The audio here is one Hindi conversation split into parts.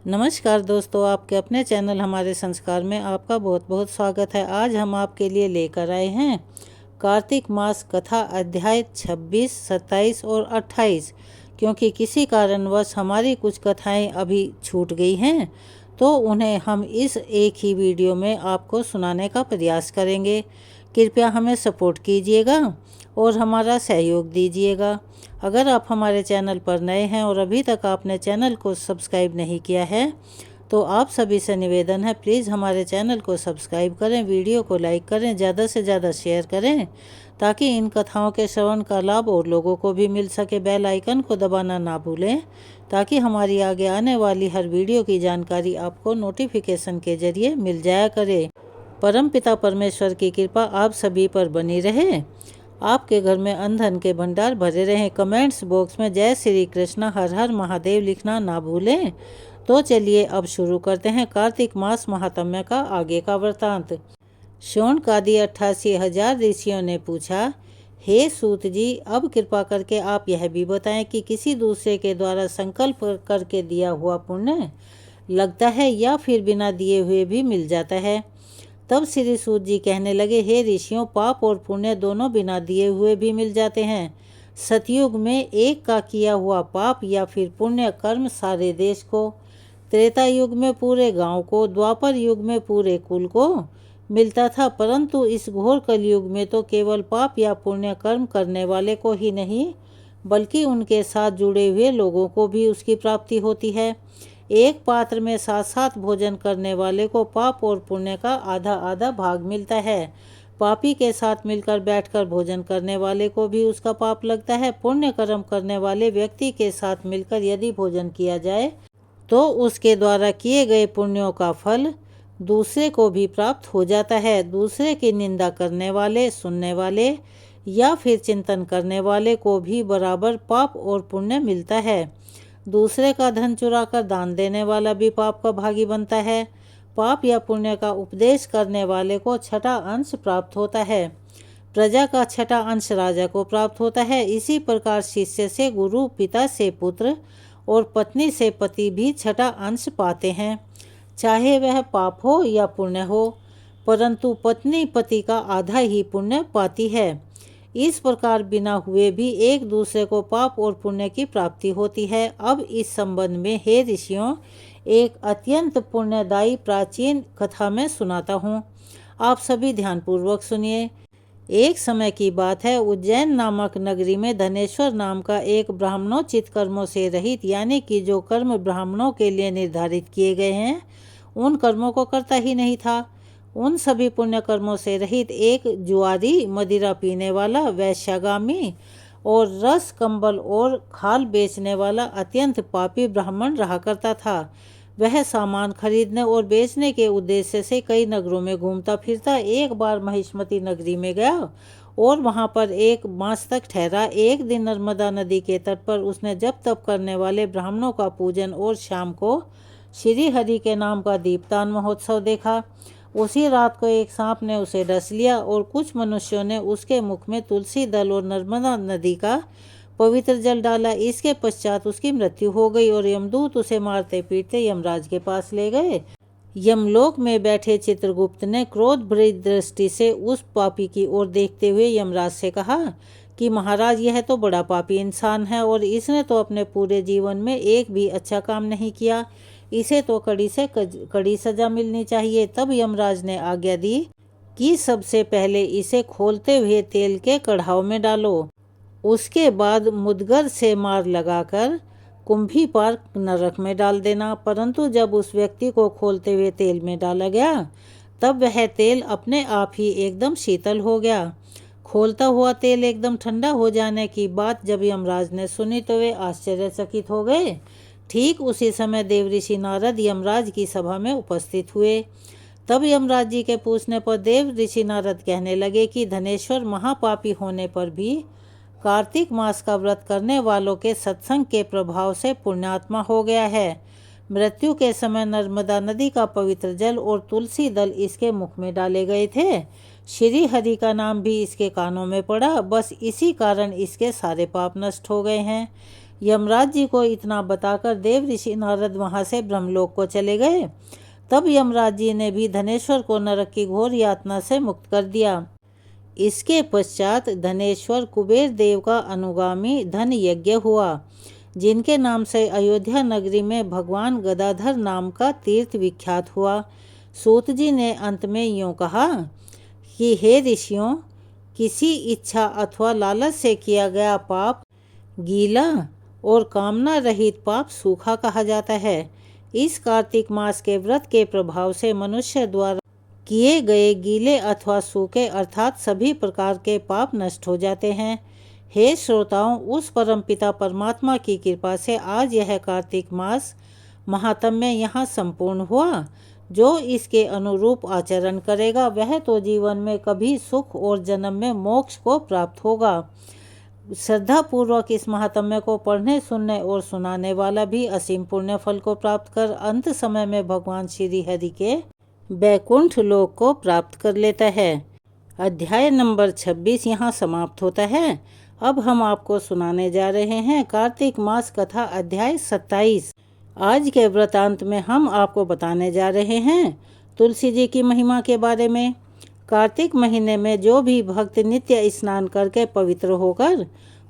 नमस्कार दोस्तों, आपके अपने चैनल हमारे संस्कार में आपका बहुत बहुत स्वागत है। आज हम आपके लिए लेकर आए हैं कार्तिक मास कथा अध्याय 26, 27 और 28। क्योंकि किसी कारणवश हमारी कुछ कथाएं अभी छूट गई हैं, तो उन्हें हम इस एक ही वीडियो में आपको सुनाने का प्रयास करेंगे। कृपया हमें सपोर्ट कीजिएगा और हमारा सहयोग दीजिएगा। अगर आप हमारे चैनल पर नए हैं और अभी तक आपने चैनल को सब्सक्राइब नहीं किया है, तो आप सभी से निवेदन है, प्लीज़ हमारे चैनल को सब्सक्राइब करें, वीडियो को लाइक करें, ज़्यादा से ज़्यादा शेयर करें ताकि इन कथाओं के श्रवण का लाभ और लोगों को भी मिल सके। बेल आइकन को दबाना ना भूलें ताकि हमारी आगे आने वाली हर वीडियो की जानकारी आपको नोटिफिकेशन के जरिए मिल जाया करे। परमपिता परमेश्वर की कृपा आप सभी पर बनी रहे, आपके घर में अन्न धन के भंडार भरे रहें। कमेंट्स बॉक्स में जय श्री कृष्ण हर हर महादेव लिखना ना भूलें। तो चलिए अब शुरू करते हैं कार्तिक मास महात्म्य का आगे का वृतांत। शौनकादि 88,000 ऋषियों ने पूछा, हे सूत जी, अब कृपा करके आप यह भी बताएं कि किसी दूसरे के द्वारा संकल्प करके दिया हुआ पुण्य लगता है या फिर बिना दिए हुए भी मिल जाता है। तब श्री सूत जी कहने लगे, हे ऋषियों, पाप और पुण्य दोनों बिना दिए हुए भी मिल जाते हैं। सतयुग में एक का किया हुआ पाप या फिर पुण्य कर्म सारे देश को, त्रेता युग में पूरे गांव को, द्वापर युग में पूरे कुल को मिलता था, परंतु इस घोर कलयुग में तो केवल पाप या पुण्य कर्म करने वाले को ही नहीं बल्कि उनके साथ जुड़े हुए लोगों को भी उसकी प्राप्ति होती है। एक पात्र में साथ साथ भोजन करने वाले को पाप और पुण्य का आधा आधा भाग मिलता है। पापी के साथ मिलकर बैठकर भोजन करने वाले को भी उसका पाप लगता है। पुण्य कर्म करने वाले व्यक्ति के साथ मिलकर यदि भोजन किया जाए तो उसके द्वारा किए गए पुण्यों का फल दूसरे को भी प्राप्त हो जाता है। दूसरे की निंदा करने वाले, सुनने वाले या फिर चिंतन करने वाले को भी बराबर पाप और पुण्य मिलता है। दूसरे का धन चुराकर दान देने वाला भी पाप का भागी बनता है। पाप या पुण्य का उपदेश करने वाले को छठा अंश प्राप्त होता है। प्रजा का छठा अंश राजा को प्राप्त होता है। इसी प्रकार शिष्य से गुरु, पिता से पुत्र और पत्नी से पति भी छठा अंश पाते हैं, चाहे वह पाप हो या पुण्य हो, परंतु पत्नी पति का आधा ही पुण्य पाती है। इस प्रकार बिना हुए भी एक दूसरे को पाप और पुण्य की प्राप्ति होती है। अब इस संबंध में हे ऋषियों, एक अत्यंत पुण्यदायी प्राचीन कथा में सुनाता हूँ, आप सभी ध्यानपूर्वक सुनिए। एक समय की बात है, उज्जैन नामक नगरी में धनेश्वर नाम का एक ब्राह्मणोचित कर्मों से रहित, यानी कि जो कर्म ब्राह्मणों के लिए निर्धारित किए गए हैं उन कर्मों को करता ही नहीं था, उन सभी पुण्य कर्मों से रहित एक जुआरी, मदिरा पीने वाला, वैश्यागामी और रस, कंबल और खाल बेचने वाला अत्यंत पापी ब्राह्मण रहा करता था। वह सामान खरीदने और बेचने के उद्देश्य से कई नगरों में घूमता फिरता एक बार महिष्मती नगरी में गया और वहां पर एक मास तक ठहरा। एक दिन नर्मदा नदी के तट पर उसने जप तप करने वाले ब्राह्मणों का पूजन और शाम को श्री हरि के नाम का दीपदान महोत्सव देखा। उसी रात को एक सांप ने उसे डस लिया और कुछ मनुष्यों ने उसके मुख में तुलसी दल और नर्मदा नदी का पवित्र जल डाला। इसके पश्चात उसकी मृत्यु हो गई और यमदूत उसे मारते पीटते यमराज के पास ले गए। यमलोक में बैठे चित्रगुप्त ने क्रोध भरी दृष्टि से उस पापी की ओर देखते हुए यमराज से कहा कि महाराज, यह तो बड़ा पापी इंसान है और इसने तो अपने पूरे जीवन में एक भी अच्छा काम नहीं किया, इसे तो कड़ी से कड़ी सजा मिलनी चाहिए। तब यमराज ने आज्ञा दी कि सबसे पहले इसे खोलते हुए तेल के कढ़ाव में डालो, उसके बाद मुदगर से मार लगाकर कुंभी पार नरक में डाल देना। परंतु जब उस व्यक्ति को खोलते हुए तेल में डाला गया तब वह तेल अपने आप ही एकदम शीतल हो गया। खोलता हुआ तेल एकदम ठंडा हो जाने की बात जब यमराज ने सुनी तो वे आश्चर्यचकित हो गए। ठीक उसी समय देवऋषि नारद यमराज की सभा में उपस्थित हुए। तब यमराज जी के पूछने पर देव ऋषि नारद कहने लगे कि धनेश्वर महापापी होने पर भी कार्तिक मास का व्रत करने वालों के सत्संग के प्रभाव से पुण्यात्मा हो गया है। मृत्यु के समय नर्मदा नदी का पवित्र जल और तुलसी दल इसके मुख में डाले गए थे। श्री हरि का नाम भी इसके कानों में पड़ा, बस इसी कारण इसके सारे पाप नष्ट हो गए हैं। यमराज जी को इतना बताकर देव ऋषि नारद वहां से ब्रह्मलोक को चले गए। तब यमराज जी ने भी धनेश्वर को नरक की घोर यातना से मुक्त कर दिया। इसके पश्चात धनेश्वर कुबेर देव का अनुगामी धन यज्ञ हुआ, जिनके नाम से अयोध्या नगरी में भगवान गदाधर नाम का तीर्थ विख्यात हुआ। सूत जी ने अंत में यूँ कहा कि हे ऋषियों, किसी इच्छा अथवा लालच से किया गया पाप गीला और कामना रहित पाप सूखा कहा जाता है। इस कार्तिक मास के व्रत के प्रभाव से मनुष्य द्वारा किए गए गीले अथवा सूखे अर्थात सभी प्रकार के पाप नष्ट हो जाते हैं। हे श्रोताओं, उस परमपिता परमात्मा की कृपा से आज यह कार्तिक मास महात्म्य यहाँ संपूर्ण हुआ। जो इसके अनुरूप आचरण करेगा वह तो जीवन में कभी सुख और जन्म में मोक्ष को प्राप्त होगा। श्रद्धा पूर्वक इस महात्म्य को पढ़ने, सुनने और सुनाने वाला भी असीम पुण्य फल को प्राप्त कर अंत समय में भगवान श्री हरि के बैकुंठ लोक को प्राप्त कर लेता है। अध्याय नंबर 26 यहाँ समाप्त होता है। अब हम आपको सुनाने जा रहे हैं कार्तिक मास कथा अध्याय 27। आज के व्रतांत में हम आपको बताने जा रहे हैं तुलसी जी की महिमा के बारे में। कार्तिक महीने में जो भी भक्त नित्य स्नान करके पवित्र होकर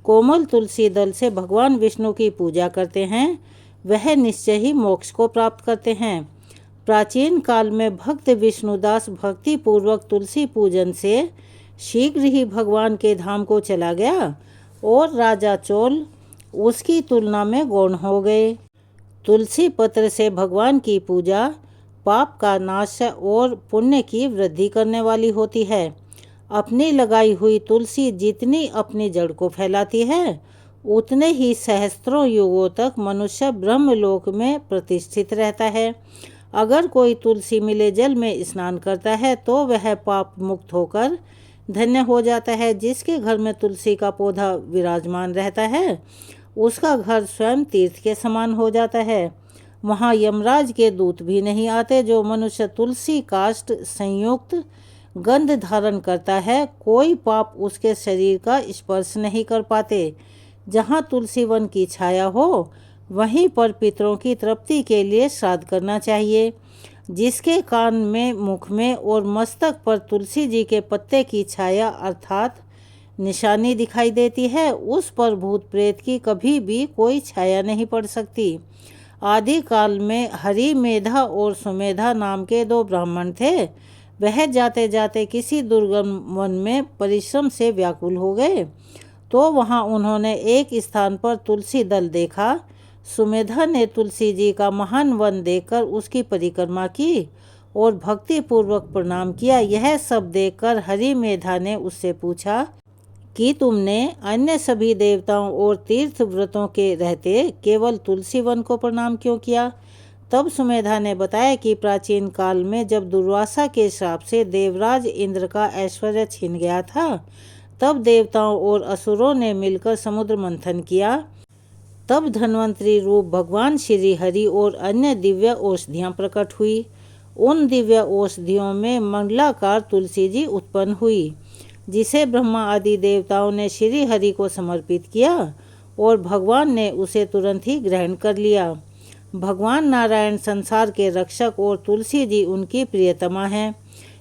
कोमल तुलसी दल से भगवान विष्णु की पूजा करते हैं वह निश्चय ही मोक्ष को प्राप्त करते हैं। प्राचीन काल में भक्त विष्णुदास भक्ति पूर्वक तुलसी पूजन से शीघ्र ही भगवान के धाम को चला गया और राजा चोल उसकी तुलना में गौण हो गए। तुलसी पत्र से भगवान की पूजा पाप का नाश और पुण्य की वृद्धि करने वाली होती है। अपनी लगाई हुई तुलसी जितनी अपनी जड़ को फैलाती है उतने ही सहस्त्रों युगों तक मनुष्य ब्रह्मलोक में प्रतिष्ठित रहता है। अगर कोई तुलसी मिले जल में स्नान करता है तो वह पाप मुक्त होकर धन्य हो जाता है। जिसके घर में तुलसी का पौधा विराजमान रहता है उसका घर स्वयं तीर्थ के समान हो जाता है। वहाँ यमराज के दूत भी नहीं आते। जो मनुष्य तुलसी काष्ठ संयुक्त गंध धारण करता है कोई पाप उसके शरीर का स्पर्श नहीं कर पाते। जहाँ तुलसी वन की छाया हो वहीं पर पितरों की तृप्ति के लिए श्राद्ध करना चाहिए। जिसके कान में, मुख में और मस्तक पर तुलसी जी के पत्ते की छाया अर्थात निशानी दिखाई देती है उस पर भूत प्रेत की कभी भी कोई छाया नहीं पड़ सकती। आदि काल में हरि मेधा और सुमेधा नाम के दो ब्राह्मण थे। वह जाते जाते किसी दुर्गम वन में परिश्रम से व्याकुल हो गए तो वहां उन्होंने एक स्थान पर तुलसी दल देखा। सुमेधा ने तुलसी जी का महान वन देखकर उसकी परिक्रमा की और भक्ति पूर्वक प्रणाम किया। यह सब देखकर हरि मेधा ने उससे पूछा कि तुमने अन्य सभी देवताओं और तीर्थ व्रतों के रहते केवल तुलसी वन को प्रणाम क्यों किया? तब सुमेधा ने बताया कि प्राचीन काल में जब दुर्वासा के श्राप से देवराज इंद्र का ऐश्वर्य छीन गया था तब देवताओं और असुरों ने मिलकर समुद्र मंथन किया। तब धन्वंतरी रूप भगवान श्री हरि और अन्य दिव्य औषधियाँ प्रकट हुई। उन दिव्य औषधियों में मंडलाकार तुलसी जी उत्पन्न हुई जिसे ब्रह्मा आदि देवताओं ने श्री हरि को समर्पित किया और भगवान ने उसे तुरंत ही ग्रहण कर लिया। भगवान नारायण संसार के रक्षक और तुलसी जी उनकी प्रियतमा हैं,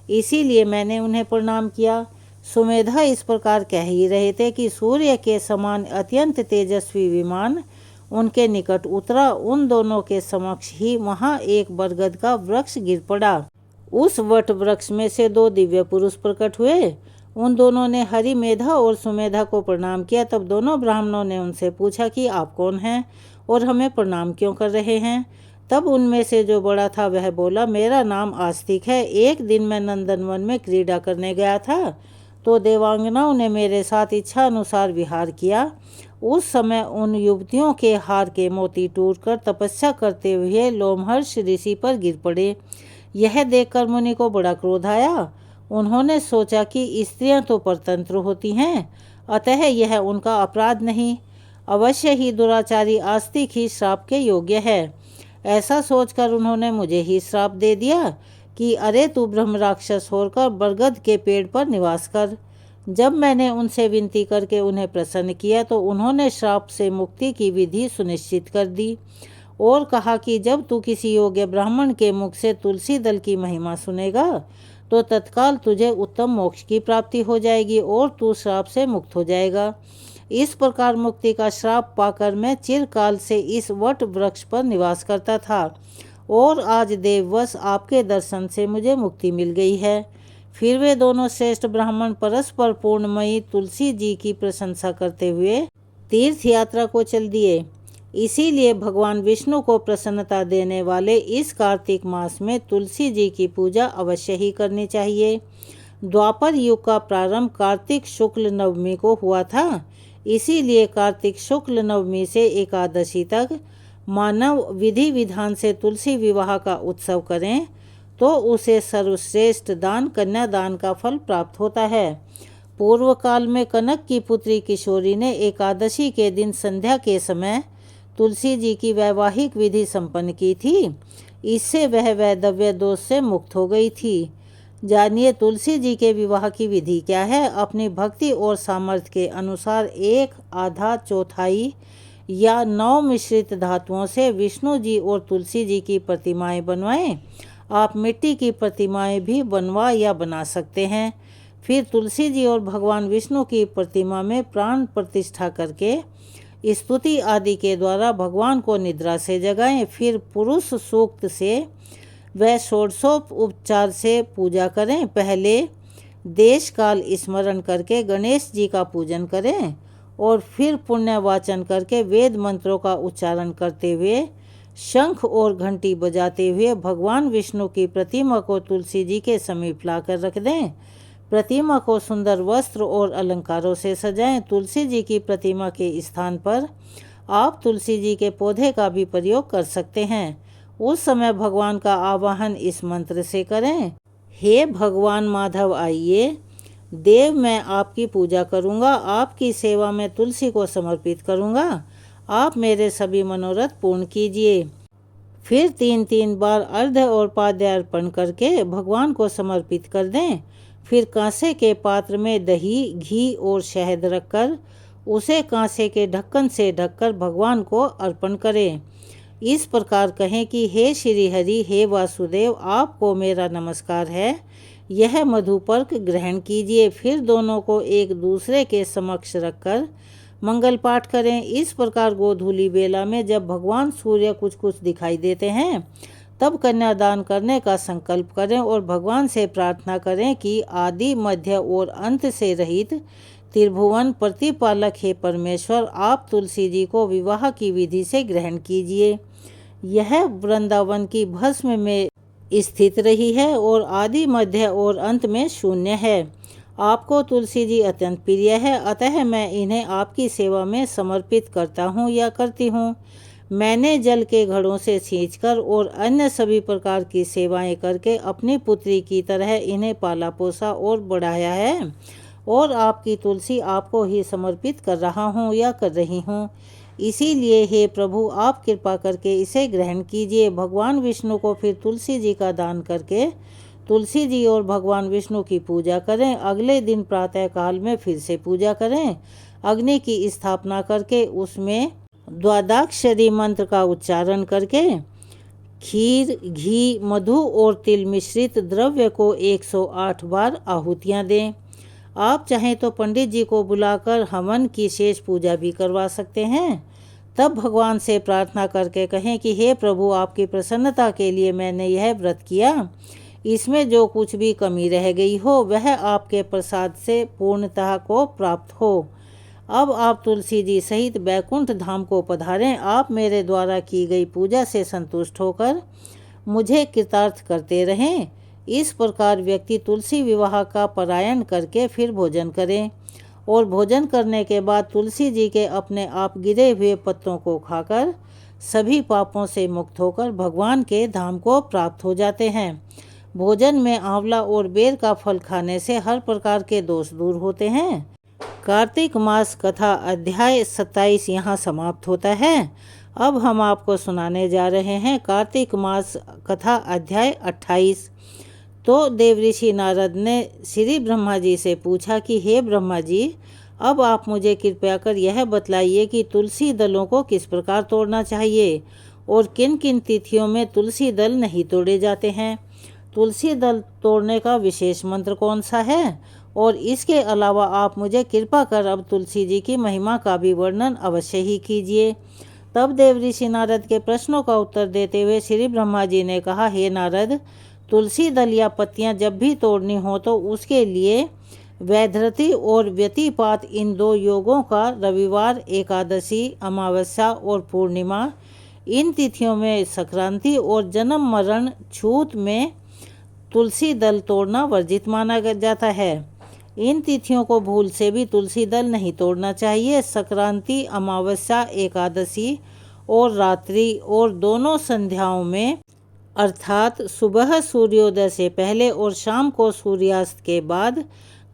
इसीलिए मैंने उन्हें प्रणाम किया। सुमेधा इस प्रकार कह ही रहे थे कि सूर्य के समान अत्यंत तेजस्वी विमान उनके निकट उतरा। उन दोनों के समक्ष ही वहाँ एक बरगद का वृक्ष गिर पड़ा। उस वट वृक्ष में से दो दिव्य पुरुष प्रकट हुए। उन दोनों ने हरि मेधा और सुमेधा को प्रणाम किया। तब दोनों ब्राह्मणों ने उनसे पूछा कि आप कौन हैं और हमें प्रणाम क्यों कर रहे हैं? तब उनमें से जो बड़ा था वह बोला, मेरा नाम आस्तिक है। एक दिन मैं नंदनवन में क्रीड़ा करने गया था तो देवांगनाओं ने मेरे साथ इच्छा अनुसार विहार किया। उस समय उन युवतियों के हार के मोती टूटकर तपस्या करते हुए लोमहर्ष ऋषि पर गिर पड़े। यह देखकर मुनि को बड़ा क्रोध आया। उन्होंने सोचा कि स्त्रियां तो परतंत्र होती हैं, अतः यह उनका अपराध नहीं, अवश्य ही दुराचारी आस्तिक ही श्राप के योग्य है। ऐसा सोचकर उन्होंने मुझे ही श्राप दे दिया कि अरे तू ब्रह्म राक्षस होकर बरगद के पेड़ पर निवास कर। जब मैंने उनसे विनती करके उन्हें प्रसन्न किया तो उन्होंने श्राप से मुक्ति की विधि सुनिश्चित कर दी और कहा कि जब तू किसी योग्य ब्राह्मण के मुख से तुलसी दल की महिमा सुनेगा तो तत्काल तुझे उत्तम मोक्ष की प्राप्ति हो जाएगी और तू श्राप से मुक्त हो जाएगा। इस प्रकार मुक्ति का श्राप पाकर मैं चिरकाल से इस वट वृक्ष पर निवास करता था और आज देववश आपके दर्शन से मुझे मुक्ति मिल गई है। फिर वे दोनों श्रेष्ठ ब्राह्मण परस्पर पूर्णमयी तुलसी जी की प्रशंसा करते हुए तीर्थ यात्रा को चल दिए। इसीलिए भगवान विष्णु को प्रसन्नता देने वाले इस कार्तिक मास में तुलसी जी की पूजा अवश्य ही करनी चाहिए। द्वापर युग का प्रारंभ कार्तिक शुक्ल नवमी को हुआ था। इसीलिए कार्तिक शुक्ल नवमी से एकादशी तक मानव विधि विधान से तुलसी विवाह का उत्सव करें तो उसे सर्वश्रेष्ठ दान कन्यादान का फल प्राप्त होता है। पूर्व काल में कनक की पुत्री किशोरी ने एकादशी के दिन संध्या के समय तुलसी जी की वैवाहिक विधि संपन्न की थी। इससे वह वैधव्य दोष से मुक्त हो गई थी। जानिए तुलसी जी के विवाह की विधि क्या है। अपनी भक्ति और सामर्थ्य के अनुसार एक आधा चौथाई या 9 मिश्रित धातुओं से विष्णु जी और तुलसी जी की प्रतिमाएं बनवाएं। आप मिट्टी की प्रतिमाएं भी बनवा या बना सकते हैं। फिर तुलसी जी और भगवान विष्णु की प्रतिमा में प्राण प्रतिष्ठा करके स्तुति आदि के द्वारा भगवान को निद्रा से जगाएं। फिर पुरुष सूक्त से व षोडशोपचार से पूजा करें। पहले देश काल स्मरण करके गणेश जी का पूजन करें और फिर पुण्य वाचन करके वेद मंत्रों का उच्चारण करते हुए शंख और घंटी बजाते हुए भगवान विष्णु की प्रतिमा को तुलसी जी के समीप लाकर रख दें। प्रतिमा को सुंदर वस्त्र और अलंकारों से सजाएं। तुलसी जी की प्रतिमा के स्थान पर आप तुलसी जी के पौधे का भी प्रयोग कर सकते हैं। उस समय भगवान का आवाहन इस मंत्र से करें। हे भगवान माधव आइए, देव मैं आपकी पूजा करूंगा, आपकी सेवा में तुलसी को समर्पित करूंगा। आप मेरे सभी मनोरथ पूर्ण कीजिए। फिर 3 बार अर्घ और पाद्य अर्पण करके भगवान को समर्पित कर दें। फिर कांसे के पात्र में दही, घी और शहद रखकर उसे कांसे के ढक्कन से ढककर भगवान को अर्पण करें। इस प्रकार कहें कि हे श्री हरि, हे वासुदेव, आपको मेरा नमस्कार है, यह मधुपर्क ग्रहण कीजिए। फिर दोनों को एक दूसरे के समक्ष रखकर मंगल पाठ करें। इस प्रकार गोधूली बेला में जब भगवान सूर्य कुछ कुछ दिखाई देते हैं तब कन्यादान करने का संकल्प करें और भगवान से प्रार्थना करें कि आदि मध्य और अंत से रहित त्रिभुवन प्रतिपालक हे परमेश्वर, आप तुलसी जी को विवाह की विधि से ग्रहण कीजिए। यह वृंदावन की भस्म में स्थित रही है और आदि मध्य और अंत में शून्य है। आपको तुलसी जी अत्यंत प्रिय है, अतः मैं इन्हें आपकी सेवा में समर्पित करता हूँ या करती हूँ। मैंने जल के घड़ों से सींचकर और अन्य सभी प्रकार की सेवाएं करके अपनी पुत्री की तरह इन्हें पाला पोसा और बढ़ाया है और आपकी तुलसी आपको ही समर्पित कर रहा हूँ या कर रही हूँ। इसीलिए हे प्रभु, आप कृपा करके इसे ग्रहण कीजिए। भगवान विष्णु को फिर तुलसी जी का दान करके तुलसी जी और भगवान विष्णु की पूजा करें। अगले दिन प्रातः काल में फिर से पूजा करें। अग्नि की स्थापना करके उसमें द्वादशाक्षरी मंत्र का उच्चारण करके खीर, घी, मधु और तिल मिश्रित द्रव्य को 108 बार आहुतियाँ दें। आप चाहें तो पंडित जी को बुलाकर हवन की शेष पूजा भी करवा सकते हैं। तब भगवान से प्रार्थना करके कहें कि हे प्रभु, आपकी प्रसन्नता के लिए मैंने यह व्रत किया। इसमें जो कुछ भी कमी रह गई हो वह आपके प्रसाद से पूर्णतः को प्राप्त हो। अब आप तुलसी जी सहित बैकुंठ धाम को पधारें। आप मेरे द्वारा की गई पूजा से संतुष्ट होकर मुझे कृतार्थ करते रहें। इस प्रकार व्यक्ति तुलसी विवाह का पारायण करके फिर भोजन करें और भोजन करने के बाद तुलसी जी के अपने आप गिरे हुए पत्तों को खाकर सभी पापों से मुक्त होकर भगवान के धाम को प्राप्त हो जाते हैं। भोजन में आंवला और बेर का फल खाने से हर प्रकार के दोष दूर होते हैं। कार्तिक मास कथा अध्याय 27 यहाँ समाप्त होता है। अब हम आपको सुनाने जा रहे हैं कार्तिक मास कथा अध्याय 28। तो देवऋषि नारद ने श्री ब्रह्मा जी से पूछा कि हे ब्रह्मा जी, अब आप मुझे कृपया कर यह बतलाइए कि तुलसी दलों को किस प्रकार तोड़ना चाहिए और किन किन तिथियों में तुलसी दल नहीं तोड़े जाते हैं। तुलसी दल तोड़ने का विशेष मंत्र कौन सा है, और इसके अलावा आप मुझे कृपा कर अब तुलसी जी की महिमा का भी वर्णन अवश्य ही कीजिए। तब देवऋषि नारद के प्रश्नों का उत्तर देते हुए श्री ब्रह्मा जी ने कहा, हे नारद, तुलसी दल या पत्तियां जब भी तोड़नी हो तो उसके लिए वैधृति और व्यतिपात इन दो योगों का रविवार, एकादशी, अमावस्या और पूर्णिमा इन तिथियों में संक्रांति और जन्म मरण छूत में तुलसी दल तोड़ना वर्जित माना जाता है। इन तिथियों को भूल से भी तुलसी दल नहीं तोड़ना चाहिए। संक्रांति, अमावस्या, एकादशी और रात्रि और दोनों संध्याओं में, अर्थात सुबह सूर्योदय से पहले और शाम को सूर्यास्त के बाद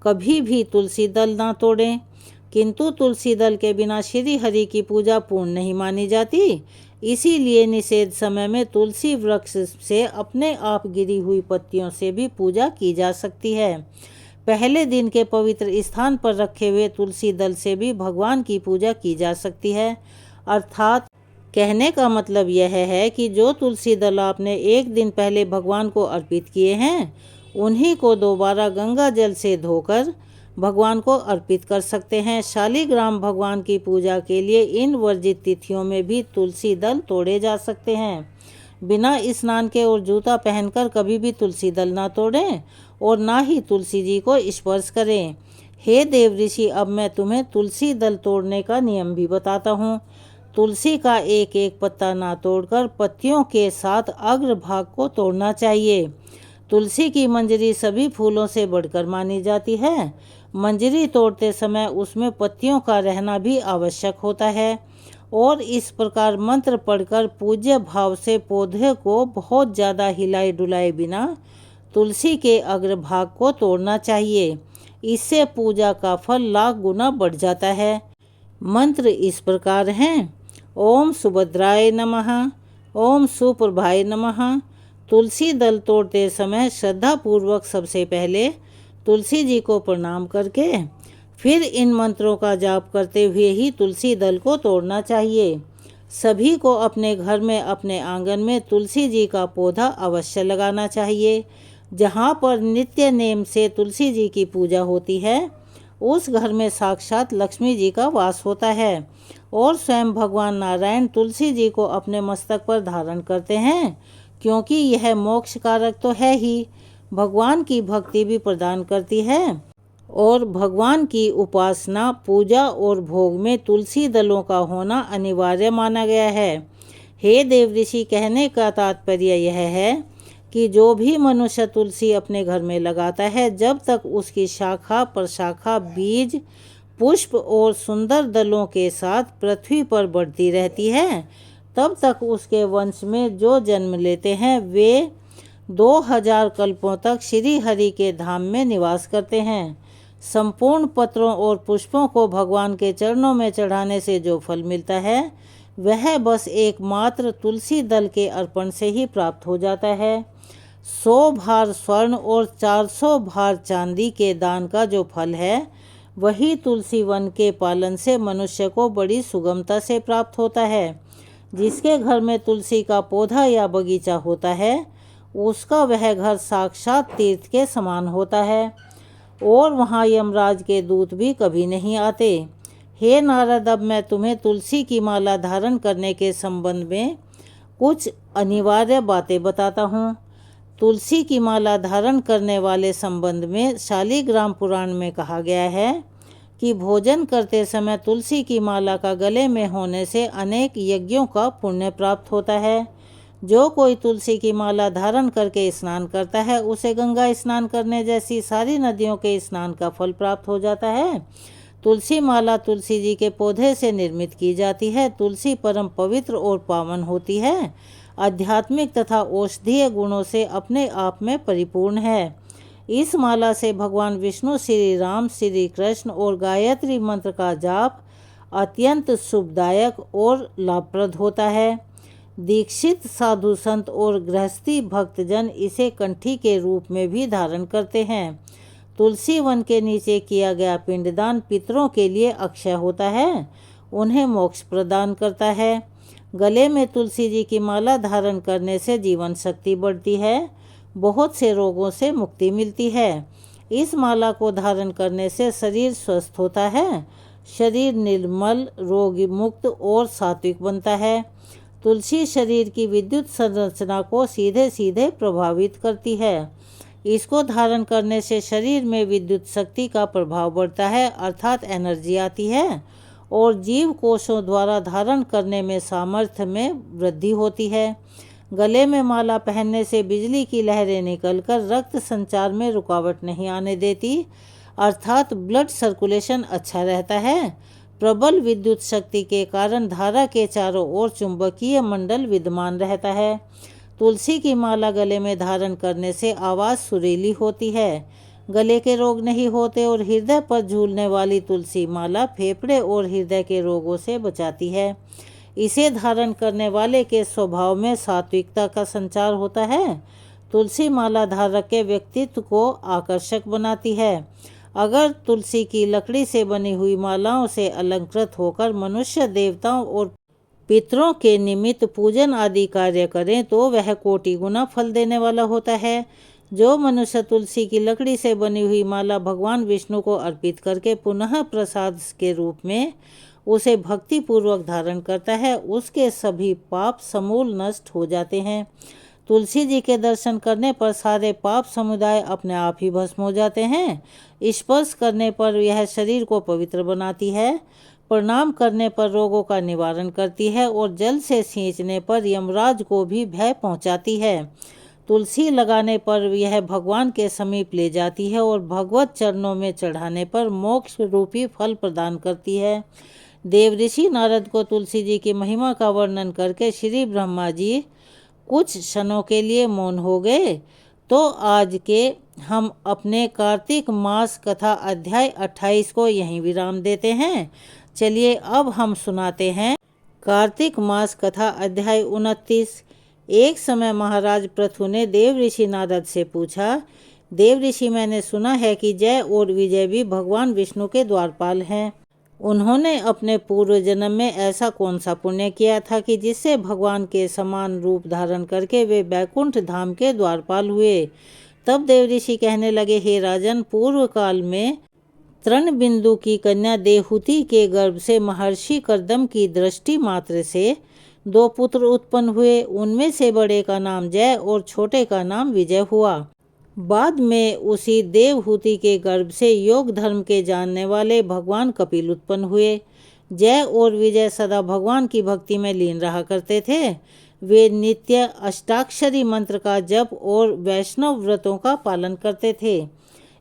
कभी भी तुलसी दल ना तोड़ें। किंतु तुलसी दल के बिना श्री हरि की पूजा पूर्ण नहीं मानी जाती। इसीलिए निषेध समय में तुलसी वृक्ष से अपने आप गिरी हुई पत्तियों से भी पूजा की जा सकती है। पहले दिन के पवित्र स्थान पर रखे हुए तुलसी दल से भी भगवान की पूजा की जा सकती है। अर्थात कहने का मतलब यह है कि जो तुलसी दल आपने एक दिन पहले भगवान को अर्पित किए हैं, उन्हीं को दोबारा गंगा जल से धोकर भगवान को अर्पित कर सकते हैं। शालिग्राम भगवान की पूजा के लिए इन वर्जित तिथियों में भी तुलसी दल तोड़े जा सकते हैं। बिना स्नान के और जूता पहनकर कभी भी तुलसी दल ना तोड़ें और ना ही तुलसी जी को स्पर्श करें। हे देवऋषि, अब मैं तुम्हें तुलसी दल तोड़ने का नियम भी बताता हूँ। तुलसी का एक एक पत्ता ना तोड़कर पत्तियों के साथ अग्रभाग को तोड़ना चाहिए। तुलसी की मंजरी सभी फूलों से बढ़कर मानी जाती है। मंजरी तोड़ते समय उसमें पत्तियों का रहना भी आवश्यक होता है और इस प्रकार मंत्र पढ़कर पूज्य भाव से पौधे को बहुत ज़्यादा हिलाए डुलाए बिना तुलसी के अग्रभाग को तोड़ना चाहिए। इससे पूजा का फल लाख गुना बढ़ जाता है। मंत्र इस प्रकार हैं: ओम सुभद्राय नमः, ओम सुप्रभाय नमः। तुलसी दल तोड़ते समय श्रद्धापूर्वक सबसे पहले तुलसी जी को प्रणाम करके फिर इन मंत्रों का जाप करते हुए ही तुलसी दल को तोड़ना चाहिए। सभी को अपने घर में, अपने आंगन में तुलसी जी का पौधा अवश्य लगाना चाहिए। जहाँ पर नित्य नेम से तुलसी जी की पूजा होती है, उस घर में साक्षात लक्ष्मी जी का वास होता है और स्वयं भगवान नारायण तुलसी जी को अपने मस्तक पर धारण करते हैं, क्योंकि यह मोक्ष कारक तो है ही, भगवान की भक्ति भी प्रदान करती है और भगवान की उपासना, पूजा और भोग में तुलसी दलों का होना अनिवार्य माना गया है। हे देवऋषि, कहने का तात्पर्य यह है कि जो भी मनुष्य तुलसी अपने घर में लगाता है, जब तक उसकी शाखा प्रशाखा, बीज, पुष्प और सुंदर दलों के साथ पृथ्वी पर बढ़ती रहती है, तब तक उसके वंश में जो जन्म लेते हैं वे 2000 कल्पों तक श्री हरि के धाम में निवास करते हैं। संपूर्ण पत्रों और पुष्पों को भगवान के चरणों में चढ़ाने से जो फल मिलता है, वह बस एकमात्र तुलसी दल के अर्पण से ही प्राप्त हो जाता है। 100 भार स्वर्ण और 400 भार चांदी के दान का जो फल है, वही तुलसी वन के पालन से मनुष्य को बड़ी सुगमता से प्राप्त होता है। जिसके घर में तुलसी का पौधा या बगीचा होता है, उसका वह घर साक्षात तीर्थ के समान होता है और वहाँ यमराज के दूत भी कभी नहीं आते। हे नारद, अब मैं तुम्हें तुलसी की माला धारण करने के संबंध में कुछ अनिवार्य बातें बताता हूँ। तुलसी की माला धारण करने वाले संबंध में शालिग्राम पुराण में कहा गया है कि भोजन करते समय तुलसी की माला का गले में होने से अनेक यज्ञों का पुण्य प्राप्त होता है। जो कोई तुलसी की माला धारण करके स्नान करता है, उसे गंगा स्नान करने जैसी सारी नदियों के स्नान का फल प्राप्त हो जाता है। तुलसी माला तुलसी जी के पौधे से निर्मित की जाती है। तुलसी परम पवित्र और पावन होती है। आध्यात्मिक तथा औषधीय गुणों से अपने आप में परिपूर्ण है। इस माला से भगवान विष्णु, श्री राम, श्री कृष्ण और गायत्री मंत्र का जाप अत्यंत शुभदायक और लाभप्रद होता है। दीक्षित साधु संत और गृहस्थी भक्तजन इसे कंठी के रूप में भी धारण करते हैं। तुलसी वन के नीचे किया गया पिंडदान पितरों के लिए अक्षय होता है, उन्हें मोक्ष प्रदान करता है। गले में तुलसी जी की माला धारण करने से जीवन शक्ति बढ़ती है, बहुत से रोगों से मुक्ति मिलती है। इस माला को धारण करने से शरीर स्वस्थ होता है, शरीर निर्मल, रोग मुक्त और सात्विक बनता है। तुलसी शरीर की विद्युत संरचना को सीधे सीधे प्रभावित करती है। इसको धारण करने से शरीर में विद्युत शक्ति का प्रभाव बढ़ता है, अर्थात एनर्जी आती है और जीव कोशों द्वारा धारण करने में सामर्थ्य में वृद्धि होती है। गले में माला पहनने से बिजली की लहरें निकलकर रक्त संचार में रुकावट नहीं आने देती, अर्थात ब्लड सर्कुलेशन अच्छा रहता है। प्रबल विद्युत शक्ति के कारण धारा के चारों ओर चुंबकीय मंडल विद्यमान रहता है। तुलसी की माला गले में धारण करने से आवाज़ सुरीली होती है, गले के रोग नहीं होते और हृदय पर झूलने वाली तुलसी माला फेफड़े और हृदय के रोगों से बचाती है। इसे धारण करने वाले के स्वभाव में सात्विकता का संचार होता है। तुलसी माला धारक के व्यक्तित्व को आकर्षक बनाती है। अगर तुलसी की लकड़ी से बनी हुई मालाओं से अलंकृत होकर मनुष्य देवताओं और पितरों के निमित्त पूजन आदि कार्य करें तो वह कोटि गुना फल देने वाला होता है। जो मनुष्य तुलसी की लकड़ी से बनी हुई माला भगवान विष्णु को अर्पित करके पुनः प्रसाद के रूप में उसे भक्ति पूर्वक धारण करता है, उसके सभी पाप समूल नष्ट हो जाते हैं। तुलसी जी के दर्शन करने पर सारे पाप समुदाय अपने आप ही भस्म हो जाते हैं। स्पर्श करने पर यह शरीर को पवित्र बनाती है, प्रणाम करने पर रोगों का निवारण करती है और जल से सींचने पर यमराज को भी भय पहुंचाती है। तुलसी लगाने पर यह भगवान के समीप ले जाती है और भगवत चरणों में चढ़ाने पर मोक्ष रूपी फल प्रदान करती है। देवऋषि नारद को तुलसी जी की महिमा का वर्णन करके श्री ब्रह्मा जी कुछ क्षणों के लिए मौन हो गए। तो आज के हम अपने कार्तिक मास कथा अध्याय 28 को यहीं विराम देते हैं। चलिए अब हम सुनाते हैं कार्तिक मास कथा अध्याय 29। एक समय महाराज पृथु ने देवऋषि नारद से पूछा, देवऋषि मैंने सुना है कि जय और विजय भी भगवान विष्णु के द्वारपाल हैं। उन्होंने अपने पूर्व जन्म में ऐसा कौन सा पुण्य किया था कि जिससे भगवान के समान रूप धारण करके वे बैकुंठ धाम के द्वारपाल हुए। तब देवऋषि कहने लगे, हे राजन, पूर्व काल में तृणबिंदु की कन्या देवहूति के गर्भ से महर्षि कर्दम की दृष्टि मात्र से 2 पुत्र उत्पन्न हुए। उनमें से बड़े का नाम जय और छोटे का नाम विजय हुआ। बाद में उसी देवहूति के गर्भ से योग धर्म के जानने वाले भगवान कपिल उत्पन्न हुए। जय और विजय सदा भगवान की भक्ति में लीन रहा करते थे। वे नित्य अष्टाक्षरी मंत्र का जप और वैष्णव व्रतों का पालन करते थे।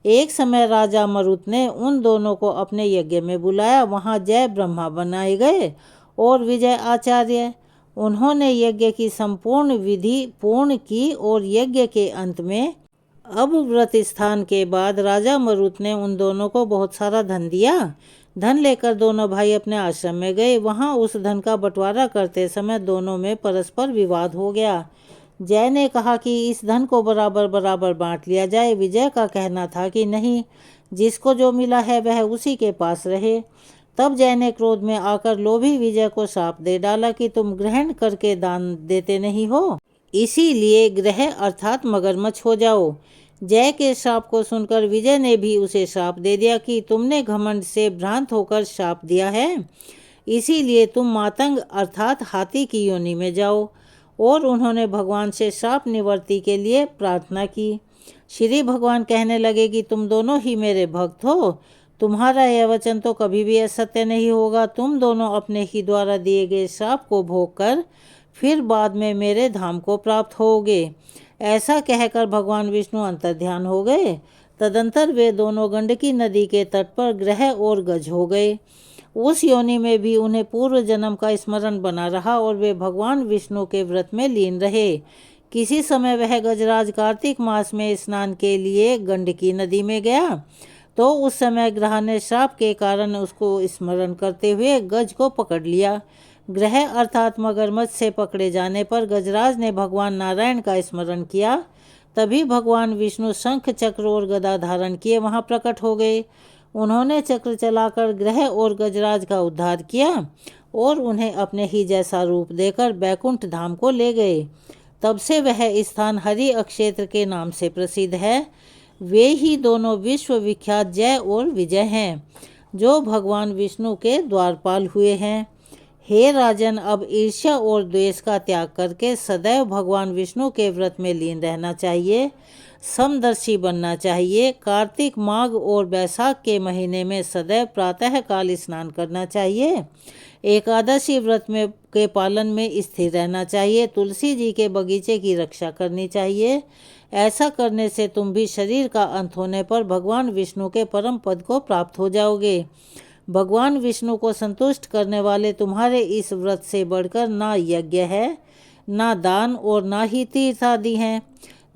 एक समय राजा मरुत ने उन दोनों को अपने यज्ञ में बुलाया। वहाँ जय ब्रह्मा बनाए गए और विजय आचार्य। उन्होंने यज्ञ की संपूर्ण विधि पूर्ण की और यज्ञ के अंत में अब व्रत स्थान के बाद राजा मरुत ने उन दोनों को बहुत सारा धन दिया। धन लेकर दोनों भाई अपने आश्रम में गए। वहाँ उस धन का बंटवारा करते समय दोनों में परस्पर विवाद हो गया। जय ने कहा कि इस धन को बराबर बराबर बांट लिया जाए। विजय का कहना था कि नहीं, जिसको जो मिला है वह उसी के पास रहे। तब जय ने क्रोध में आकर लोभी विजय को शाप दे डाला कि तुम ग्रहण करके दान देते नहीं हो, इसीलिए ग्रह अर्थात मगरमच्छ हो जाओ। जय के श्राप को सुनकर विजय ने भी उसे श्राप दे दिया कि तुमने घमंड से भ्रांत होकर श्राप दिया है, इसीलिए तुम मातंग अर्थात हाथी की योनि में जाओ। और उन्होंने भगवान से श्राप निवृत्ति के लिए प्रार्थना की। श्री भगवान कहने लगे कि तुम दोनों ही मेरे भक्त हो, तुम्हारा यह वचन तो कभी भी असत्य नहीं होगा। तुम दोनों अपने ही द्वारा दिए गए श्राप को भोग कर फिर बाद में मेरे धाम को प्राप्त होगे। ऐसा कहकर भगवान विष्णु अंतर्ध्यान हो गए। तदंतर वे दोनों गंडकी नदी के तट पर ग्रह और गज हो गए। उस योनि में भी उन्हें पूर्व जन्म का स्मरण बना रहा और वे भगवान विष्णु के व्रत में लीन रहे। किसी समय वह गजराज कार्तिक मास में स्नान के लिए गंडकी नदी में गया, तो उस समय ग्रह ने श्राप के कारण उसको स्मरण करते हुए गज को पकड़ लिया। ग्रह अर्थात मगरमच्छ से पकड़े जाने पर गजराज ने भगवान नारायण का स्मरण किया। तभी भगवान विष्णु शंख, चक्र और गदा धारण किए वहां प्रकट हो गए। उन्होंने चक्र चलाकर ग्रह और गजराज का उद्धार किया और उन्हें अपने ही जैसा रूप देकर बैकुंठ धाम को ले गए। तब से वह स्थान हरि अक्षेत्र के नाम से प्रसिद्ध है। वे ही दोनों विश्व विख्यात जय और विजय हैं, जो भगवान विष्णु के द्वारपाल हुए हैं। हे राजन, अब ईर्ष्या और द्वेष का त्याग करके सदैव भगवान विष्णु के व्रत में लीन रहना चाहिए, समदर्शी बनना चाहिए। कार्तिक, माघ और बैसाख के महीने में सदैव प्रातः काल स्नान करना चाहिए। एकादशी व्रत में के पालन में स्थिर रहना चाहिए। तुलसी जी के बगीचे की रक्षा करनी चाहिए। ऐसा करने से तुम भी शरीर का अंत होने पर भगवान विष्णु के परम पद को प्राप्त हो जाओगे। भगवान विष्णु को संतुष्ट करने वाले तुम्हारे इस व्रत से बढ़कर ना यज्ञ है, ना दान और ना ही तीर्थ आदि हैं।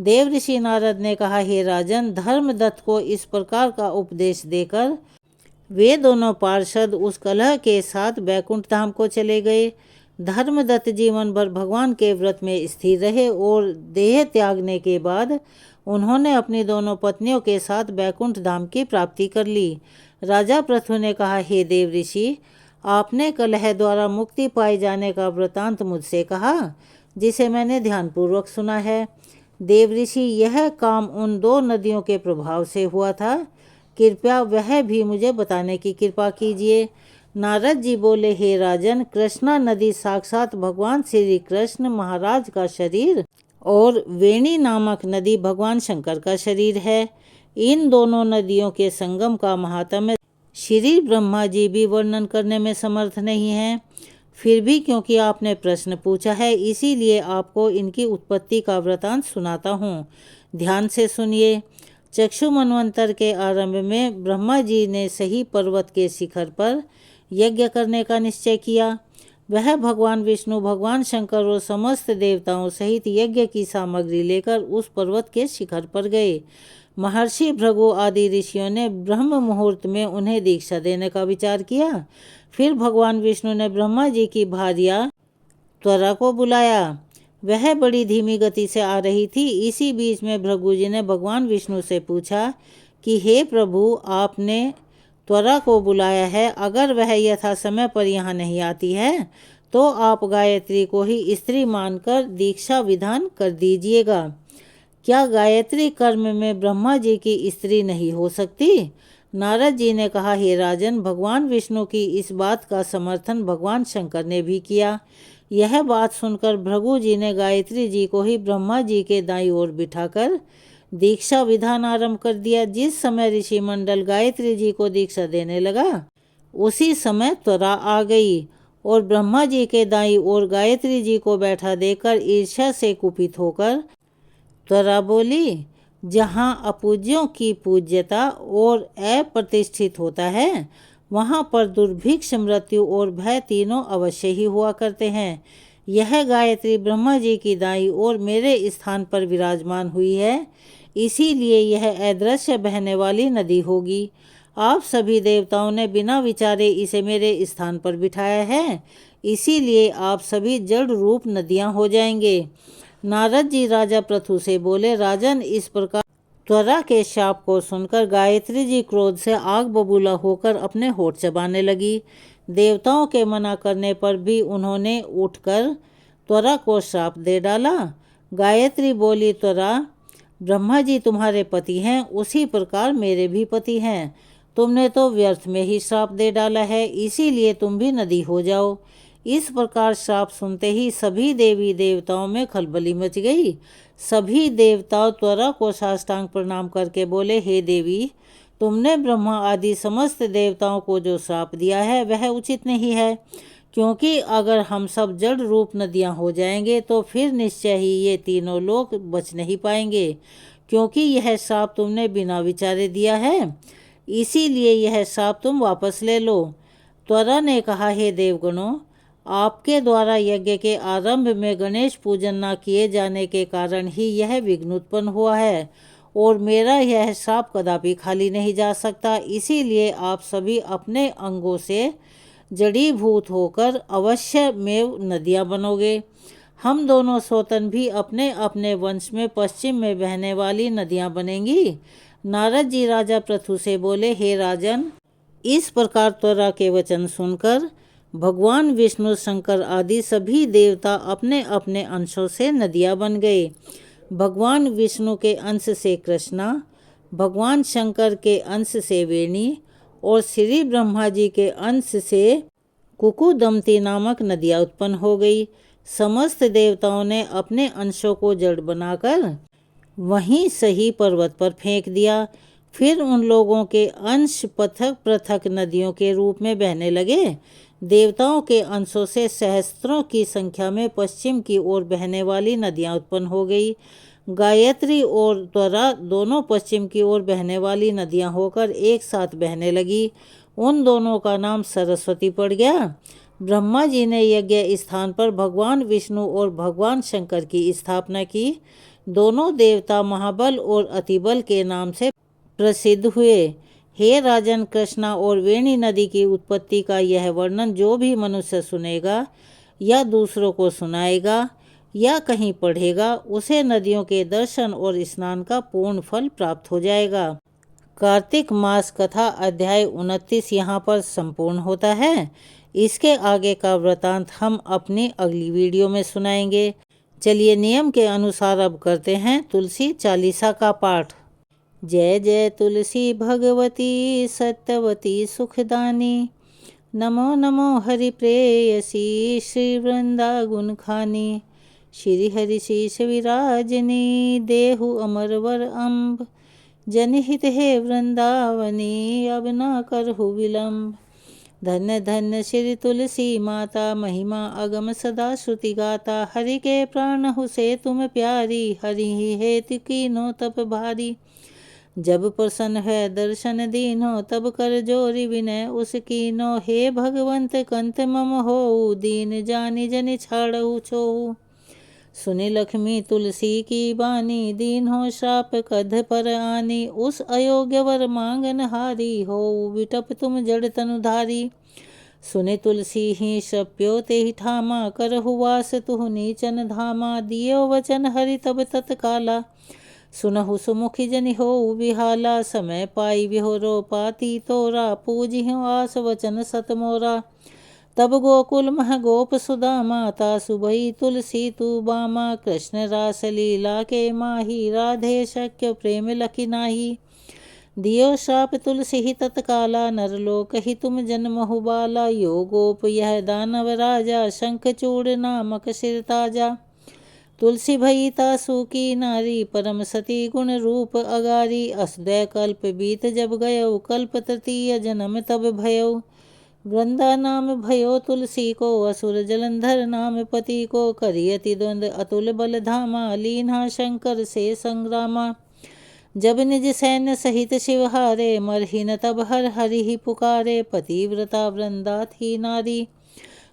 देव ऋषि नारद ने कहा, हे राजन, धर्मदत्त को इस प्रकार का उपदेश देकर वे दोनों पार्षद उस कलह के साथ बैकुंठ धाम को चले गए। धर्मदत्त जीवन भर भगवान के व्रत में स्थिर रहे और देह त्यागने के बाद उन्होंने अपनी दोनों पत्नियों के साथ बैकुंठ धाम की प्राप्ति कर ली। राजा पृथु ने कहा, हे देव ऋषि, आपने कलह द्वारा मुक्ति पाए जाने का वृतांत मुझसे कहा, जिसे मैंने ध्यानपूर्वक सुना है। देव ऋषि, यह काम उन दो नदियों के प्रभाव से हुआ था। कृपया वह भी मुझे बताने की कृपा कीजिए। नारद जी बोले, हे राजन, कृष्णा नदी साक्षात भगवान श्री कृष्ण महाराज का शरीर और वेणी नामक नदी भगवान शंकर का शरीर है। इन दोनों नदियों के संगम का महात्म्य श्री ब्रह्मा जी भी वर्णन करने में समर्थ नहीं हैं। फिर भी क्योंकि आपने प्रश्न पूछा है, इसीलिए आपको इनकी उत्पत्ति का वृतांत सुनाता हूँ। ध्यान से सुनिए। चक्षु मनवंतर के आरंभ में ब्रह्मा जी ने सही पर्वत के शिखर पर यज्ञ करने का निश्चय किया। वह भगवान विष्णु, भगवान शंकर और समस्त देवताओं सहित यज्ञ की सामग्री लेकर उस पर्वत के शिखर पर गए। महर्षि भृगु आदि ऋषियों ने ब्रह्म मुहूर्त में उन्हें दीक्षा देने का विचार किया। फिर भगवान विष्णु ने ब्रह्मा जी की भार्या त्वरा को बुलाया। वह बड़ी धीमी गति से आ रही थी। इसी बीच में भृगु जी ने भगवान विष्णु से पूछा कि हे प्रभु, आपने त्वरा को बुलाया है, अगर वह यथा समय पर यहाँ नहीं आती है तो आप गायत्री को ही स्त्री मानकर दीक्षा विधान कर दीजिएगा। क्या गायत्री कर्म में ब्रह्मा जी की स्त्री नहीं हो सकती? नारद जी ने कहा, हे राजन, भगवान विष्णु की इस बात का समर्थन भगवान शंकर ने भी किया। यह बात सुनकर भृगु जी ने गायत्री जी को ही ब्रह्मा जी के दाईं ओर बिठाकर दीक्षा विधान आरंभ कर दिया। जिस समय ऋषि मंडल गायत्री जी को दीक्षा देने लगा, उसी समय त्वरा आ गई और ब्रह्मा जी के दाईं ओर गायत्री जी को बैठा देखकर ईर्ष्या से कुपित होकर त्वरा बोली, जहाँ अपूज्यों की पूज्यता और अप्रतिष्ठित होता है, वहाँ पर दुर्भिक्ष, मृत्यु और भय तीनों अवश्य ही हुआ करते हैं। यह गायत्री ब्रह्मा जी की दाईं ओर मेरे स्थान पर विराजमान हुई है, इसीलिए यह अदृश्य बहने वाली नदी होगी। आप सभी देवताओं ने बिना विचारे इसे मेरे स्थान पर बिठाया है, इसीलिए आप सभी जड़ रूप नदियाँ हो जाएंगे। नारद जी राजा पृथु से बोले, राजन, इस प्रकार त्वरा के शाप को सुनकर गायत्री जी क्रोध से आग बबूला होकर अपने होठ चबाने लगी। देवताओं के मना करने पर भी उन्होंने उठकर त्वरा को श्राप दे डाला। गायत्री बोली, त्वरा, ब्रह्मा जी तुम्हारे पति हैं, उसी प्रकार मेरे भी पति हैं। तुमने तो व्यर्थ में ही श्राप दे डाला है, इसीलिए तुम भी नदी हो जाओ। इस प्रकार श्राप सुनते ही सभी देवी देवताओं में खलबली मच गई। सभी देवताओं त्वरा को साष्टांग प्रणाम करके बोले, हे देवी, तुमने ब्रह्मा आदि समस्त देवताओं को जो श्राप दिया है वह उचित नहीं है, क्योंकि अगर हम सब जड़ रूप नदियां हो जाएंगे तो फिर निश्चय ही ये तीनों लोग बच नहीं पाएंगे, क्योंकि यह श्राप तुमने बिना विचारे दिया है, इसीलिए यह श्राप तुम वापस ले लो। त्वरा ने कहा, हे देवगणों, आपके द्वारा यज्ञ के आरंभ में गणेश पूजन न किए जाने के कारण ही यह विघ्न उत्पन्न हुआ है और मेरा यह श्राप कदापि खाली नहीं जा सकता। इसीलिए आप सभी अपने अंगों से जड़ीभूत होकर अवश्य में नदियाँ बनोगे। हम दोनों सौतन भी अपने अपने वंश में पश्चिम में बहने वाली नदियाँ बनेंगी। नारद जी राजा पृथु से बोले, हे राजन, इस प्रकार त्वरा के वचन सुनकर भगवान विष्णु, शंकर आदि सभी देवता अपने अपने अंशों से नदियाँ बन गए। भगवान विष्णु के अंश से कृष्णा, भगवान शंकर के अंश से वेणी और श्री ब्रह्मा जी के अंश से कुकुदमती नामक नदियाँ उत्पन्न हो गई। समस्त देवताओं ने अपने अंशों को जड़ बनाकर वहीं सही पर्वत पर फेंक दिया। फिर उन लोगों के अंश पृथक पृथक नदियों के रूप में बहने लगे। देवताओं के अंशों से सहस्त्रों की संख्या में पश्चिम की ओर बहने वाली नदियाँ उत्पन्न हो गई। गायत्री और त्वरा दोनों पश्चिम की ओर बहने वाली नदियाँ होकर एक साथ बहने लगी। उन दोनों का नाम सरस्वती पड़ गया। ब्रह्मा जी ने यज्ञ स्थान पर भगवान विष्णु और भगवान शंकर की स्थापना की। दोनों देवता महाबल और अतिबल के नाम से प्रसिद्ध हुए। हे राजन, कृष्णा और वेणी नदी की उत्पत्ति का यह वर्णन जो भी मनुष्य सुनेगा या दूसरों को सुनाएगा या कहीं पढ़ेगा, उसे नदियों के दर्शन और स्नान का पूर्ण फल प्राप्त हो जाएगा। कार्तिक मास कथा अध्याय 29 यहाँ पर संपूर्ण होता है। इसके आगे का वृतांत हम अपनी अगली वीडियो में सुनाएंगे। चलिए नियम के अनुसार अब करते हैं तुलसी चालीसा का पाठ। जय जय तुलसी भगवती सत्यवती सुखदानी, नमो नमो हरि प्रेयसी श्री वृंदा गुण खानी। श्री हरि शीश विराजनी देहु अमरवर अम्ब, जनहित हे वृंदावनी अब न करहु विलम्ब। धन्य धन्य श्री तुलसी माता, महिमा अगम सदा श्रुति गाता। हरि के प्राण हु से तुम प्यारी, हरि ही हेतु कीनो तप भारी। जब प्रसन्न है दर्शन दीनो, तब कर जोरी विनय उस कीनो। हे भगवंत कंत मम हो, दीन जानि जनि छाड़हु छोहु। सुनि लक्ष्मी तुलसी की बानी, दीन हो श्राप कध पर आनी। उस अयोग्य वर मांगन हारी, हो विटप तुम जड़ तनुधारी। सुने तुलसी ही शप्यो ते ही ठामा, करहु वास तुहु नीचन धामा। दियो वचन हरि तब तत्काला, सुनहु सुमुखी जनि हो विहाला। समय पाई विहोरो पाती तोरा, पूजिहु आस वचन सत मोरा। तब गोकुल मह गोप सुदामा, तासु भई तुलसी तू बामा। कृष्ण रास लीला के माही, राधे शक्य प्रेम लखि नाही। दियो श्राप तुलसी ही तत्काला, नरलोक ही तुम जन्महु बाला। यो गोप यह दानव राजा, शंखचूड़ नामक सिर ताजा। तुलसी भई तासु की नारी, परम सती गुण रूप अगारी। असुदय कल्प बीत जब गयो, कल्प तृतीय जन्म तब भयो। वृंदा नाम भयो तुलसी को, असुर जलंधर नाम पति को। करियति द्वंद अतुल बल धामा, लीन्हा शंकर से संग्रामा। जब निज सैन्य सहित शिवहारे, मरहि न तब हर हरि ही पुकारे। पतिव्रता वृंदा थी नारी,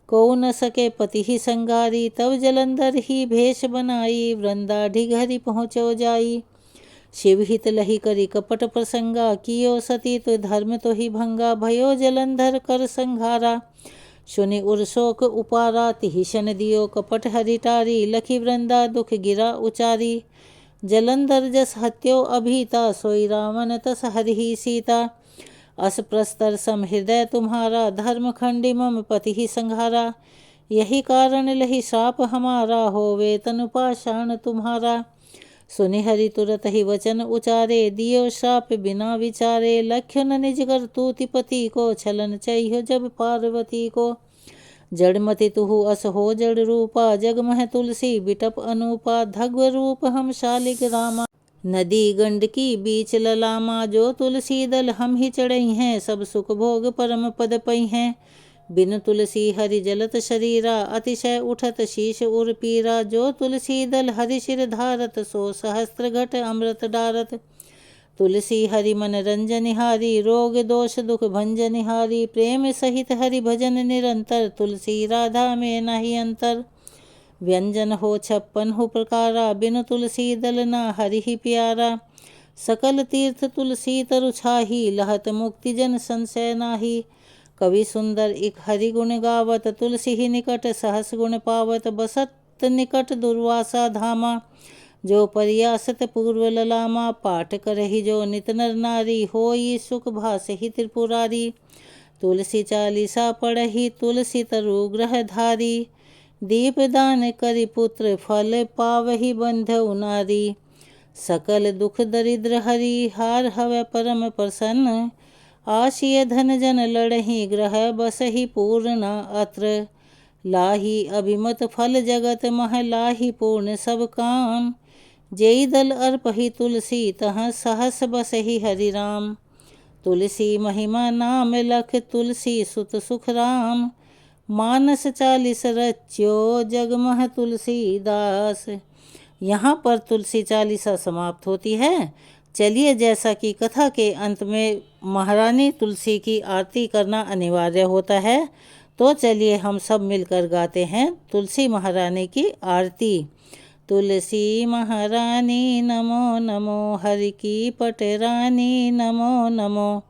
को न सके पति ही संगारी। तब जलंधर ही भेष बनाई, वृंदा ढिघरि पहुँचो जाई। शिव हित लही करी कपट प्रसंगा, कियो सती तो धर्म तो ही भंगा। भयो जलंधर कर संघारा, सुनि उर शोक उपारा। तिहि शन दियो कपट हरि टारी, लखी वृंदा दुख गिरा उचारी। जलंधर जस हत्यो अभीता, सोई रावण तस हरि सीता। अस प्रस्तर सम हृदय तुम्हारा, धर्म खंडी मम पति ही संघारा। यही कारण लही श्राप हमारा, होवे तनु पाषाण तुम्हारा। सुनि हरि तुरत ही वचन उचारे, दियो श्राप बिना विचारे। लख्यो न निज कर तूति पति को, छलन चाहियो जब पार्वती को। जड़मति तुहु अस हो जड़ रूपा, जगमह तुलसी बिटप अनूपा। धग्व रूप हम शालिग रामा, नदी गंडकी बीच ललामा। जो तुलसी दल हम ही चढ़ई हैं, सब सुख भोग परम पद पई हैं। बिन तुलसी हरि जलत शरीरा, अतिशय उठत शीश उर पीरा। जो तुलसी दल हरि शिर धारत, सो सहस्त्र घट अमृत डारत। तुलसी हरि मन रंजनिहारी, रोग दोष दुख भंजनिहारी। प्रेम सहित हरि भजन निरंतर, तुलसी राधा में नहीं अंतर। व्यंजन हो 56 हो प्रकारा, बिनु तुलसी दल ना हरि ही प्यारा। सकल तीर्थ तुलसी तरु छाही, लहत मुक्ति जन संशय नाही। कवि सुंदर इक हरि गुण गावत, तुलसी ही निकट सहस गुण पावत। बसत निकट दुर्वासा धामा, जो परियासत पूर्व ललामा। पाठ करहि जो नित नर नारी, होई सुख भासहि त्रिपुरारी। तुलसी चालीसा पढ़हि, तुलसी तरु ग्रह धारी। दीप दान करि पुत्र, फल पावहि बंधु नारी। सकल दुख दरिद्र हरि, हार हवै परम प्रसन्न। आशिय धन जन लड़हि, ग्रह बसहि पूर्ण अत्र। लाही अभिमत फल जगत मह, लाही पूर्ण सब काम। जेई दल अर्पहि तुलसी, तहाँ सहस बसहि हरि राम। तुलसी महिमा नाम लख, तुलसी सुत सुख राम। मानस 40 रच्यो, जगमह तुलसीदास। यहाँ पर तुलसी चालीसा समाप्त होती है। चलिए, जैसा कि कथा के अंत में महारानी तुलसी की आरती करना अनिवार्य होता है, तो चलिए हम सब मिलकर गाते हैं तुलसी महारानी की आरती। तुलसी महारानी नमो नमो, हरि की पटरानी नमो नमो।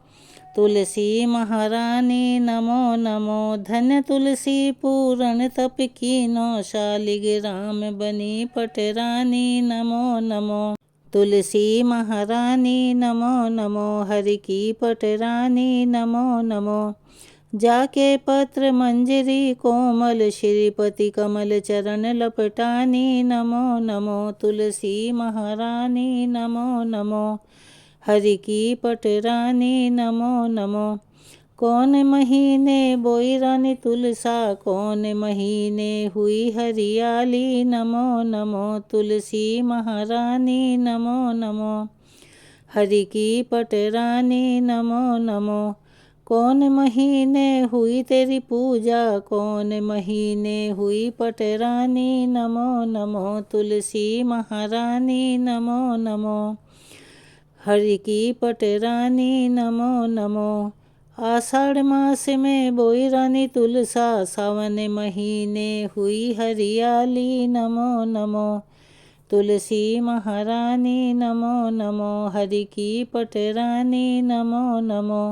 तुलसी महारानी नमो नमो, धन्य तुलसी पूरण तप कीनो। शालिग्राम बनी पटरानी नमो नमो। तुलसी महारानी नमो नमो, हरि की पटरानी नमो नमो। जाके पत्र मंजरी कोमल, श्रीपति कमल चरण लपटानी नमो नमो। तुलसी महारानी नमो नमो, हरि की पटरानी नमो नमो। कौन महीने बोई रानी तुलसा, कौन महीने हुई हरियाली नमो नमो। तुलसी महारानी नमो नमो, हरि की पटरानी नमो नमो। कौन महीने हुई तेरी पूजा, कौन महीने हुई पटरानी नमो नमो। तुलसी महारानी नमो नमो, हरि की पटरानी नमो नमो। आषाढ़ मास में बोई रानी तुलसा, सावन महीने हुई हरियाली नमो नमो। तुलसी महारानी नमो नमो, हरि की पटरानी नमो नमो।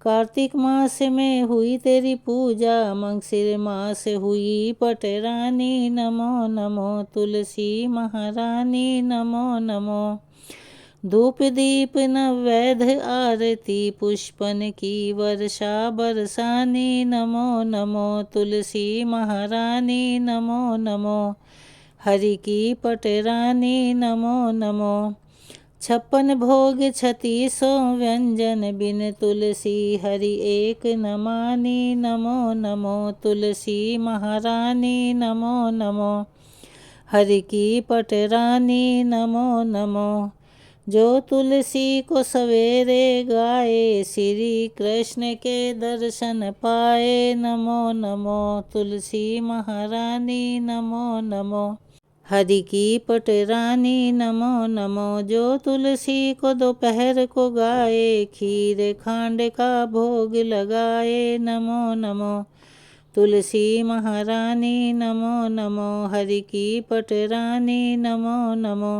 कार्तिक मास में हुई तेरी पूजा, मंगसिर मास हुई पटरानी नमो नमो। तुलसी महारानी नमो नमो। धूप दीप नवैध आरती, पुष्पन की वर्षा बरसानी नमो नमो। तुलसी महारानी नमो नमो, हरि की पटरानी नमो नमो। 56 भोग 36 व्यंजन, बिन तुलसी हरि एक न मानी नमो नमो। तुलसी महारानी नमो नमो, हरि की पटरानी नमो नमो। जो तुलसी को सवेरे गाए, श्री कृष्ण के दर्शन पाए नमो नमो। तुलसी महारानी नमो नमो, हरि की पटरानी नमो नमो। जो तुलसी को दोपहर को गाए, खीर खांड का भोग लगाए नमो नमो। तुलसी महारानी नमो नमो, हरि की पटरानी नमो नमो।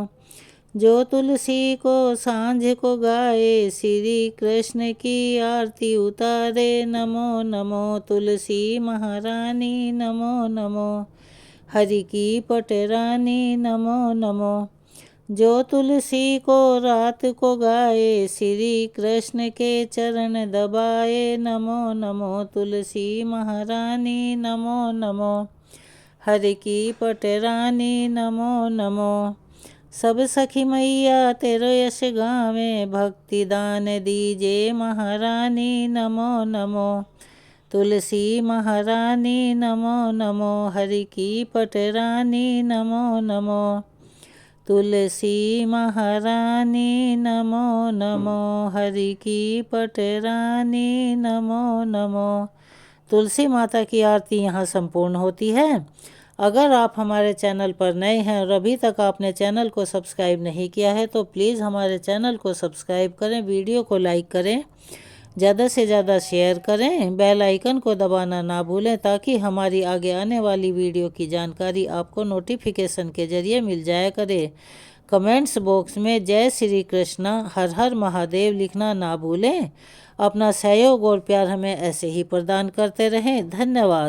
जो तुलसी को सांझ को गाए, श्री कृष्ण की आरती उतारे नमो नमो। तुलसी महारानी नमो नमो, हरि की पटरानी नमो नमो। जो तुलसी को रात को गाए, श्री कृष्ण के चरण दबाए नमो नमो। तुलसी महारानी नमो नमो, हरि की पटरानी नमो नमो। सब सखी मैया तेरो यश गावे, भक्ति दान दीजे महारानी नमो नमो। तुलसी महारानी नमो नमो, हरि की पटरानी नमो नमो। तुलसी महारानी नमो नमो, हरि की पटरानी नमो नमो। तुलसी माता की आरती यहाँ संपूर्ण होती है। अगर आप हमारे चैनल पर नए हैं और अभी तक आपने चैनल को सब्सक्राइब नहीं किया है, तो प्लीज़ हमारे चैनल को सब्सक्राइब करें, वीडियो को लाइक करें, ज़्यादा से ज़्यादा शेयर करें, बेल आइकन को दबाना ना भूलें, ताकि हमारी आगे आने वाली वीडियो की जानकारी आपको नोटिफिकेशन के ज़रिए मिल जाया करे। कमेंट्स बॉक्स में जय श्री कृष्णा, हर हर महादेव लिखना ना भूलें। अपना सहयोग और प्यार हमें ऐसे ही प्रदान करते रहें। धन्यवाद।